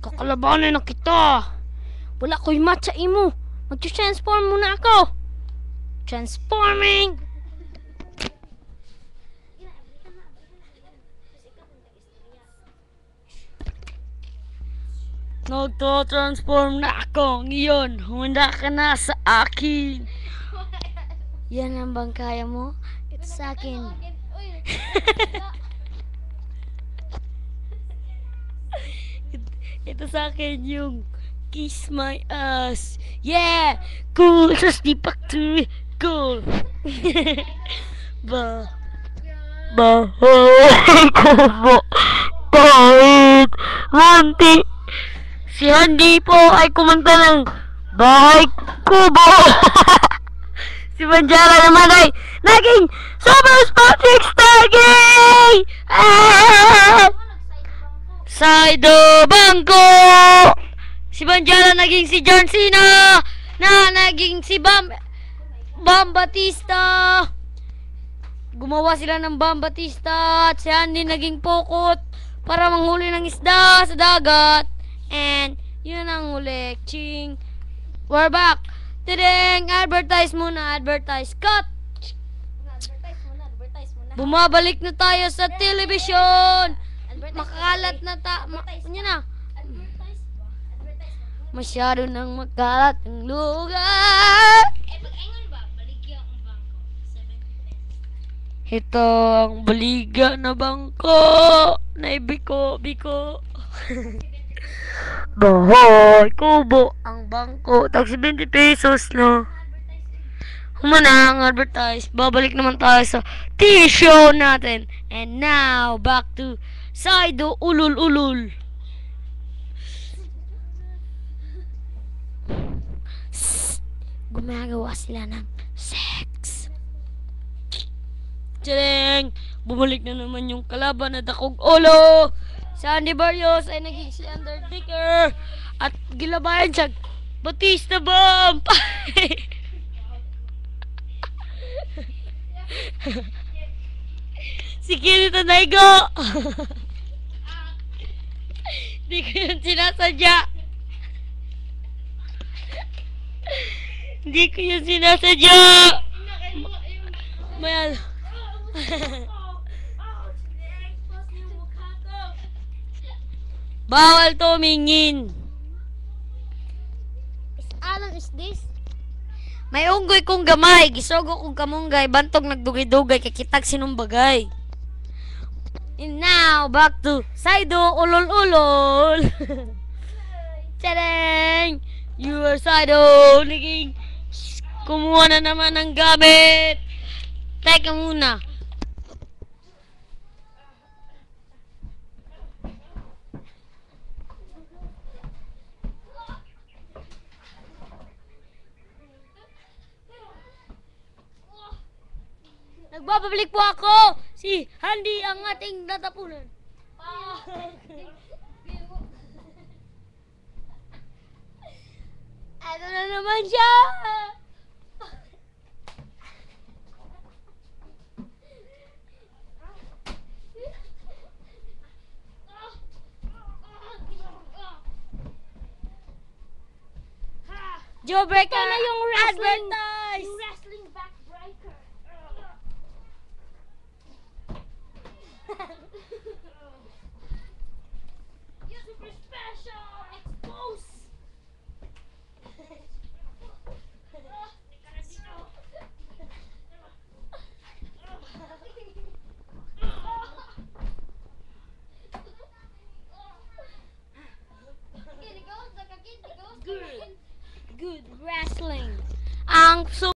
Kakalabanan na kita. Wala ko'y matcha imo. Mag-transform muna ako. Transforming. Nagto-transform na ako ngayon. Humanda ka na sa akin. Yan ang bang kaya mo? Ito sa akin. Ito sa akin yung kiss my ass. Yeah! Cool! Sus di factory. Cool! Bahay kubo. Kahit munti. Si Andy po ay kumanta ng Bahay Kubo. Si Banjara naman ay naging Super Patrick Stargay! Saido Bangko! Si Banjara naging si John Cena na naging si Bam Batista. Gumawa sila ng Bam Batista at si Andy naging Pokot para manghuli ng isda sa dagat. And yun ang huli. Ching. We're back. Tideng. Advertise muna. Advertise. Cut. Advertise muna. Bumabalik na tayo sa television. Makalat na yun na. Masyado nang makalat ang lugar. Pag-ingon ba? Baligya ang bangko. 70 pesos. Ito ang baliga na bangko. Naibiko. Bahay Kubo ang bangko. Tag 70 pesos na. Humana ang advertise. Babalik naman tayo sa TV show natin. And now, back to Saido Ulul. Gumagawa sila ng sex. Tadang! Bumalik na naman yung kalaban na dakog ulo. Si Andy Barrios ay naging si Undertaker at gilabayan siya Batista Bomb. Si Kirito Daigo. Hindi ko yun sinasadya. Hindi ko yun sinasadya. Mayal. Bawal tumingin. Alam is this? May unggoy kong gamay, gisogo kong kamunggay, bantog nagdugay-dugay kay kitag sinumbagay. And now, back to Saido Ulol. Tadang! You are Saido. Naging kumuha na naman ng gamit. Teka muna. Nagbabalik po ako! Si Handy ang ating natapunan. Ano na naman siya? Jawbreaker na yung wrestling. Advertise! Yung wrestling backbreaker. You're super special. Expose. Good wrestling. Ang